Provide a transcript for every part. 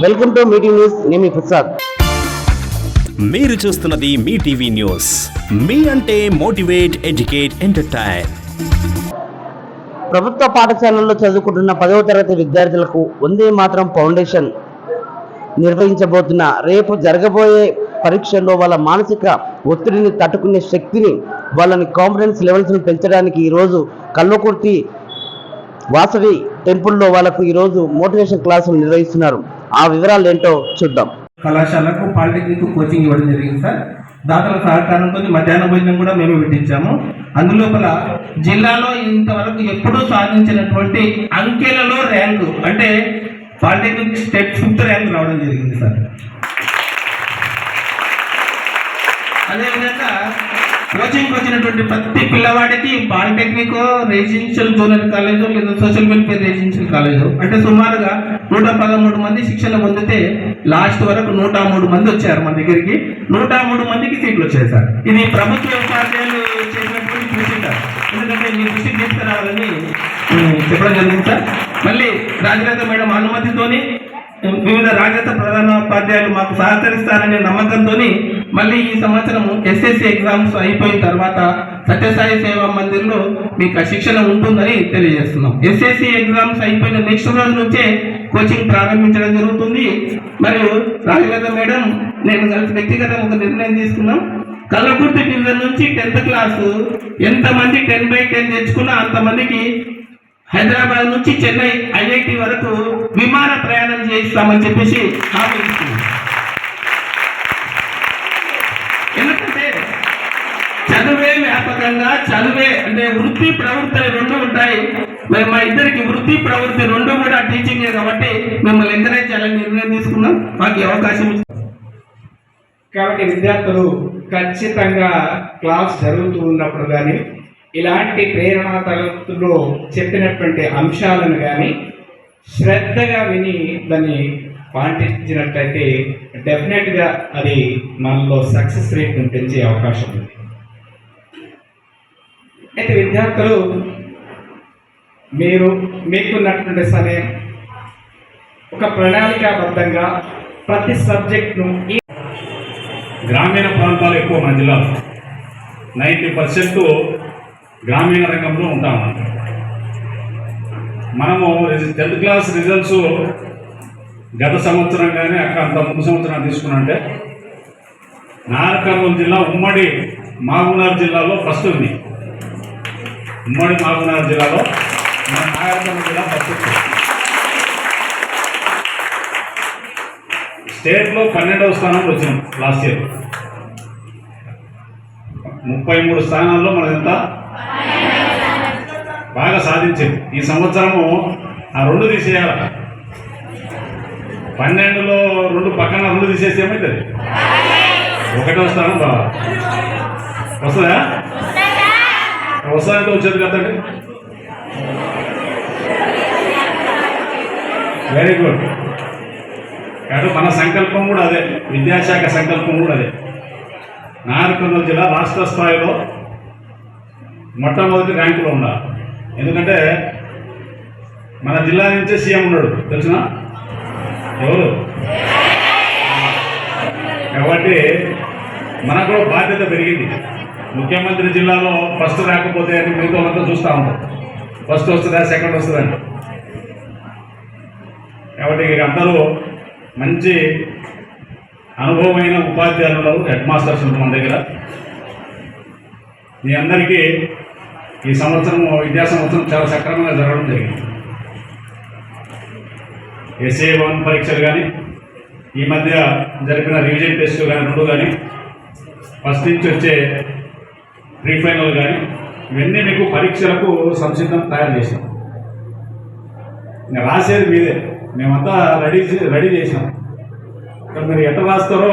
Welcome to me TV news. నేను మీ ప్రసాద్. మీరు చూస్తున్నది మీ టీవీ న్యూస్. మీ అంటే మోటివేట్, ఎడ్యుకేట్, ఎంటర్టైన్. ప్రభుత్వ పాఠశాలల్లో చదువుకుంటున్న 10వ తరగతి విద్యార్థులకు వందే మాతరం ఫౌండేషన్ నిర్వహించబోతున్న రేపు జరగబోయే పరీక్షల్లో వాళ్ళ మానసిక ఒత్తిడిని తట్టుకునే శక్తిని, వాళ్ళని కాన్ఫిడెన్స్ లెవెల్స్ను పెంచడానికి ఈరోజు కల్వకుర్తి వాసవి టెంపుల్లో వాళ్ళకు ఈరోజు మోటివేషన్ క్లాసులు నిర్వహిస్తున్నారు. ఆ వివరాలు ఏంటో చూద్దాం. కళాశాలకు పాలిటెక్నిక్ కోచింగ్ ఇవ్వడం జరిగింది సార్. దాతల సహకారంతో మధ్యాహ్న భోజనం కూడా మేము పెట్టించాము. అందులోపల జిల్లాలో ఇంతవరకు ఎప్పుడూ సాధించినటువంటి అంకెలలో ర్యాంకు అంటే పాలిటెక్నిక్ స్టేట్ 5th ర్యాంక్ రావడం జరిగింది సార్. అదేవిధంగా కోచింగ్ వచ్చినటువంటి ప్రతి పిల్లవాడికి పాలిటెక్నిక్, రెసిడెన్షియల్ జూనియర్ కాలేజు లేదా సోషల్ వెల్ఫేర్ రెసిడెన్షియల్ కాలేజు అంటే సుమారుగా 113 మంది శిక్షణ పొందితే లాస్ట్ వరకు 103 మంది వచ్చారు మన దగ్గరికి. 103 మందికి సీట్లు వచ్చాయి సార్. ఇది ప్రభుత్వ ఉపాధ్యాయులు చేసినటువంటి కృషి సార్. ఎందుకంటే మీ దృష్టికి తీసుకురావాలని చెప్పడం జరిగింది సార్. మళ్ళీ రాజరేఖ మేడం అనుమతితోని వివిధ రాజేత ప్రధానోపాధ్యాయులు మాకు సహకరిస్తారనే నమ్మకంతో మళ్ళీ ఈ సంవత్సరం ఎస్ఎస్సి ఎగ్జామ్స్ అయిపోయిన తర్వాత సత్యసాయి సేవా మందిర్లో మీకు శిక్షణ ఉంటుందని తెలియజేస్తున్నాం. ఎస్ఎస్సి ఎగ్జామ్స్ అయిపోయిన నెక్స్ట్ రోజు నుంచే కోచింగ్ ప్రారంభించడం జరుగుతుంది. మరియు రాజవేద మేడం నేను కలిసి వ్యక్తిగతంగా ఒక నిర్ణయం తీసుకున్నాం. కల్వకుర్తి డివిజన్ నుంచి 10th క్లాసు ఎంతమంది 10/10 తెచ్చుకున్నా అంతమందికి హైదరాబాద్ నుంచి చెన్నై ఐఐటి వరకు విమాన ప్రయాణం చేయిస్తామని చెప్పేసి హామీ ఇస్తున్నాం. ఎందుకంటే చదువే వ్యాపకంగా, చదువే అంటే వృత్తి ప్రవృత్తి రెండు ఉంటాయి. మరి మా ఇద్దరికి వృత్తి ప్రవృత్తి రెండు కూడా టీచింగే కాబట్టి మిమ్మల్ని ఎంకరేజ్ చేయాలని నిర్ణయం తీసుకున్నాం. మాకు ఈ అవకాశం కాబట్టి విద్యార్థులు ఖచ్చితంగా క్లాస్ జరుగుతూ ఉన్నప్పుడు కానీ ఇలాంటి ప్రేరణ తరగతుల్లో చెప్పినటువంటి అంశాలను కానీ శ్రద్ధగా విని దాన్ని పాటించినట్లయితే డెఫినెట్గా అది మనలో సక్సెస్ రేట్ను పెంచే అవకాశం ఉంది. అయితే విద్యార్థులు మీకున్నటువంటి సమయం ఒక ప్రణాళికాబద్ధంగా ప్రతి సబ్జెక్ట్ను గ్రామీణ ప్రాంతాలు ఎక్కువ మన జిల్లాలో 90% గ్రామీణ రంగంలో ఉంటామన్నమాట. మనము 10th క్లాస్ రిజల్ట్స్ గత సంవత్సరం కానీ అంత ముందు సంవత్సరం తీసుకున్నంటే నాగర్ జిల్లా ఉమ్మడి మహబూబ్నగర్ జిల్లాలో ఫస్ట్ ఉంది. ఉమ్మడి మహబూబ్నగర్ జిల్లాలో మన నాగర్ జిల్లా ఫస్ట్ ఉంది. స్టేట్లో 12వ స్థానంలో వచ్చినాం లాస్ట్ ఇయర్. 33 స్థానాల్లో మనం ఎంత బాగా సాధించింది. ఈ సంవత్సరము ఆ 2 తీసేయాలి. 12లో 2 పక్కన 2 తీసేస్తే ఏమవుతుంది? 1వ స్థానం రావాలి. వస్తుందా? వస్తుందంటే వచ్చేది కదండి. Very good. కాబట్టి మన సంకల్పం కూడా అదే, విద్యాశాఖ సంకల్పం కూడా అదే. నాగర్ జిల్లా రాష్ట్ర స్థాయిలో మొట్టమొదటి ర్యాంకులో ఉండాలి. ఎందుకంటే మన జిల్లా నుంచే సీఎం ఉన్నాడు, తెలిసిన ఎవరు? కాబట్టి మనకు కూడా బాధ్యత పెరిగింది. ముఖ్యమంత్రి జిల్లాలో ఫస్ట్ రాకపోతే అని మిగతా వాళ్ళతో చూస్తూ ఉంటాం. ఫస్ట్ వస్తుందా, సెకండ్ వస్తుందండి. కాబట్టి అందరూ మంచి అనుభవమైన ఉపాధ్యాయులు, హెడ్ మాస్టర్స్ మన దగ్గర. మీ అందరికీ ఈ సంవత్సరం విద్యా సంవత్సరం చాలా సక్రమంగా జరగడం జరిగింది. SA1 పరీక్షలు కానీ, ఈ మధ్య జరిపిన రివిజన్ టెస్టులు కానీ 2 కానీ, ఫస్ట్ నుంచి వచ్చే ప్రీ ఫైనల్ కానీ, ఇవన్నీ మీకు పరీక్షలకు సంసిద్ధం తయారు చేసాం. ఇంకా రాసేది మీదే, మేమంతా రెడీ చేసాం. మీరు ఎట్లా రాస్తారో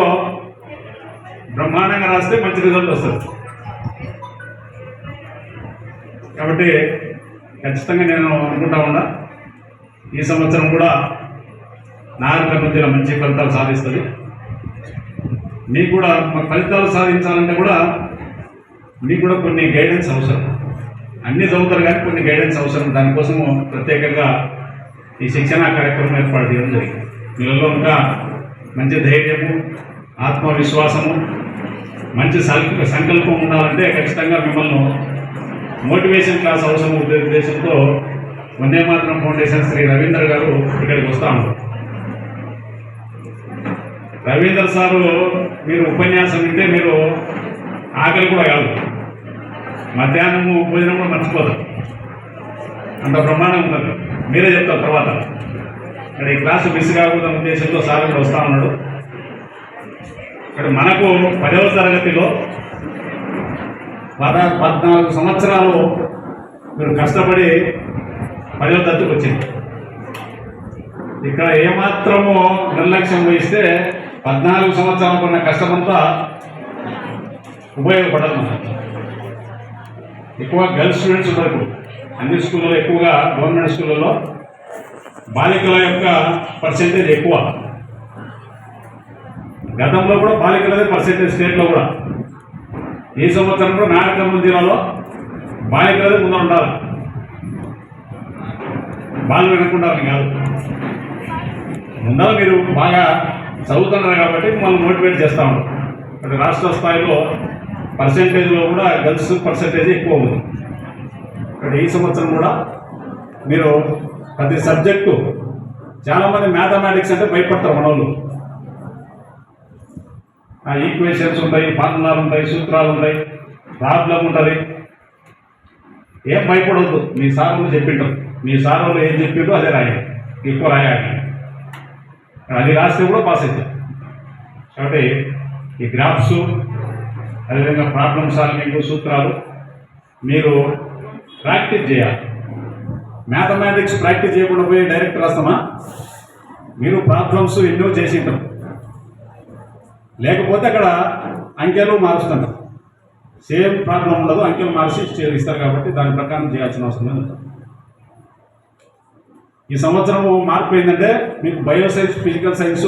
బ్రహ్మాండంగా రాస్తే మంచి రిజల్ట్ వస్తుంది. కాబట్టి ఖచ్చితంగా నేను అనుకుంటా ఉన్నా ఈ సంవత్సరం కూడా నాగర్ జిల్లా మంచి ఫలితాలు సాధిస్తుంది. మీకు కూడా ఫలితాలు సాధించాలంటే కూడా మీకు కూడా కొన్ని గైడెన్స్ అవసరం. అన్నీ చదువుతారు కానీ కొన్ని గైడెన్స్ అవసరం. దానికోసము ప్రత్యేకంగా ఈ శిక్షణ కార్యక్రమం ఏర్పాటు చేయడం జరిగింది. వీళ్ళలో ఇంకా మంచి ధైర్యము, ఆత్మవిశ్వాసము, మంచి సంకల్పం ఉండాలంటే ఖచ్చితంగా మిమ్మల్ని మోటివేషన్ క్లాస్ అవసరం ఉద్దేశంతో వందే మాతరం ఫౌండేషన్ శ్రీ రవీంద్ర గారు ఇక్కడికి వస్తా ఉన్నారు. రవీంద్ర సారు మీరు ఉపన్యాసం వింటే మీరు ఆకలి కూడా కాదు, మధ్యాహ్నము భోజనం కూడా మర్చిపోతారు, అంత బ్రహ్మాండం ఉంటుంది. మీరే చెప్తారు తర్వాత. ఇక్కడ ఈ క్లాసు మిస్ కాకూడదన్న ఉద్దేశంతో సార్ కూడా వస్తూ ఉన్నాడు. ఇక్కడ మనకు 10వ తరగతిలో 14 సంవత్సరాలు మీరు కష్టపడి 10వ తరగతికి వచ్చింది. ఇక్కడ ఏమాత్రము నిర్లక్ష్యం వహిస్తే 14 సంవత్సరాలకు ఉన్న కష్టమంతా ఉపయోగపడదు. మనకు ఎక్కువ గర్ల్స్ స్టూడెంట్స్ ఉన్నారు అన్ని స్కూళ్ళలో, ఎక్కువగా గవర్నమెంట్ స్కూళ్ళలో బాలికల యొక్క పర్సెంటేజ్ ఎక్కువ. గతంలో కూడా బాలికలదే పర్సెంటేజ్ స్టేట్లో కూడా. ఈ సంవత్సరం కూడా నాగరికర్నూలు జిల్లాలో బాలికలదే ముందు ఉండాలి, బాలు వెనకుండాలని కాదు. ముందర మీరు బాగా చదువుతున్నారు కాబట్టి మనం మోటివేట్ చేస్తూ ఉంటాం. అంటే రాష్ట్ర స్థాయిలో పర్సెంటేజ్లో కూడా గర్ల్స్ పర్సెంటేజ్ ఎక్కువ ఉంది. అంటే ఈ సంవత్సరం కూడా మీరు ప్రతి సబ్జెక్టు, చాలామంది మ్యాథమెటిక్స్ అంటే భయపడతారు మన వాళ్ళు. ఈక్వేషన్స్ ఉంటాయి, ఫార్ములాలు ఉంటాయి, సూత్రాలు ఉంటాయి, ప్రాబ్లం ఉంటుంది. ఏం భయపడవద్దు, మీ సార్ వాళ్ళు చెప్పింటారు. మీ సార్ వాళ్ళు ఏం చెప్పిండ్రో అదే రాయాలి, ఎక్కువ రాయాలి. అది రాస్తే కూడా పాస్ అవుతారు. కాబట్టి ఈ గ్రాఫ్స్, అదేవిధంగా ప్రాబ్లమ్ సాల్వింగ్, సూత్రాలు మీరు ప్రాక్టీస్ చేయాలి. మ్యాథమెటిక్స్ ప్రాక్టీస్ చేయకుండా పోయి డైరెక్ట్ రాస్తామా? మీరు ప్రాబ్లమ్స్ ఎన్నో చేసి ఉంటారు, లేకపోతే అక్కడ అంకెలు మారుస్తుంటారు. సేమ్ ప్రాబ్లం ఉండదు, అంకెలు మార్చి ఇస్తారు. కాబట్టి దాని ప్రకారం చేయాల్సిన అవసరం లేదు. ఈ సంవత్సరం మార్పు ఏంటంటే మీకు బయోసైన్స్, ఫిజికల్ సైన్స్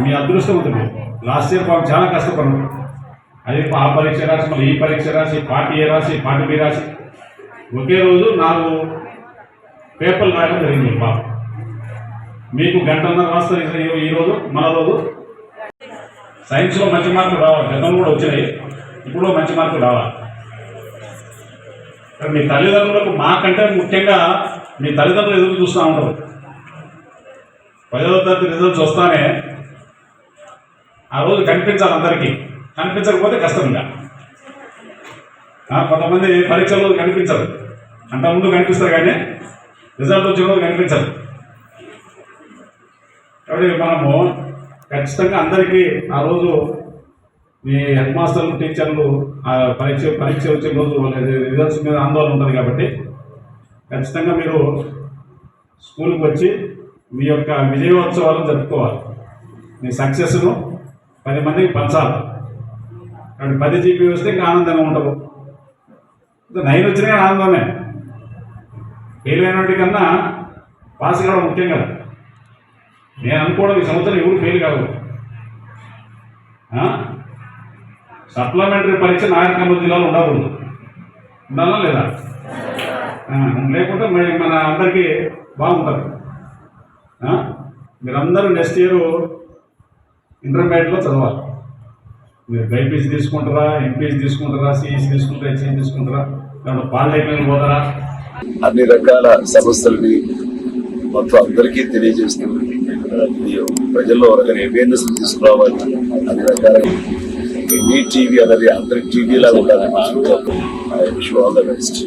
మీ అదృష్టం ఉంటుంది. లాస్ట్ ఇయర్ పాపం చాలా కష్టపడ్డాం. అది ఆ పరీక్ష రాసి, మళ్ళీ ఈ పరీక్ష రాసి, పార్ట్ ఏ రాసి, పార్ట్ బి రాసి, ఒకే రోజు 4 పేపర్లు రాయడం జరిగింది. పాపం మీకు గంటన్నర రాస్తారు ఈరోజు, మన రోజు. సైన్స్లో మంచి మార్కులు రావాలి, గతంలో కూడా వచ్చినాయి, ఇప్పుడు మంచి మార్కులు రావాలి. మీ తల్లిదండ్రులకు మాకంటే ముఖ్యంగా మీ తల్లిదండ్రులు ఎదురు చూస్తూ ఉంటారు. 10వ తరగతి రిజల్ట్స్ వస్తానే ఆ రోజు కనిపించాలి అందరికీ. కనిపించకపోతే కష్టం. ఇంకా కొంతమంది పరీక్షల్లో కనిపించరు, అంతకుముందు కనిపిస్తారు కానీ రిజల్ట్ వచ్చిన రోజు కనిపించరు. కాబట్టి మనము ఖచ్చితంగా అందరికీ ఆ రోజు మీ హెడ్ మాస్టర్లు, టీచర్లు ఆ పరీక్ష వచ్చే రోజు రిజల్ట్స్ మీద ఆందోళన ఉంటుంది. కాబట్టి ఖచ్చితంగా మీరు స్కూల్కి వచ్చి మీ యొక్క విజయోత్సవాలను జరుపుకోవాలి. మీ సక్సెస్ను 10 మందికి పంచాలి. కాబట్టి 10 జీబీ వస్తే ఇంకా ఆనందంగా ఉంటారు. 9 వచ్చినా కానీ ఆనందమే. ఫెయిల్ అయినటి కన్నా పాస్ కావడం ముఖ్యం కదా. నేను అనుకోవడం ఈ సంవత్సరం ఎవరు ఫెయిల్ కాదు. సప్లిమెంటరీ పరీక్ష నాగరికర్నూలు జిల్లాలో ఉండకూడదు. ఉండాలా లేదా? లేకుంటే మన అందరికీ బాగుంటుంది. మీరందరూ నెక్స్ట్ ఇయర్ ఇంటర్మీడియట్లో చదవాలి. మీరు బైపీసీ తీసుకుంటారా, ఎంపీసీ తీసుకుంటారా, సిఈసీ తీసుకుంటారా, హెచ్ఈసీ తీసుకుంటారా, లేకుంటే పాలిటెక్నిక్ పోతారా? అన్ని రకాల సమస్యలని మొత్తం అందరికీ తెలియజేస్తూ ప్రజల్లో అవేర్నెస్ తీసుకురావాలి. అన్ని రకాల మీ టీవీ అనేది అందరికి టీవీ లాగా ఉండాలని I wish you all the best.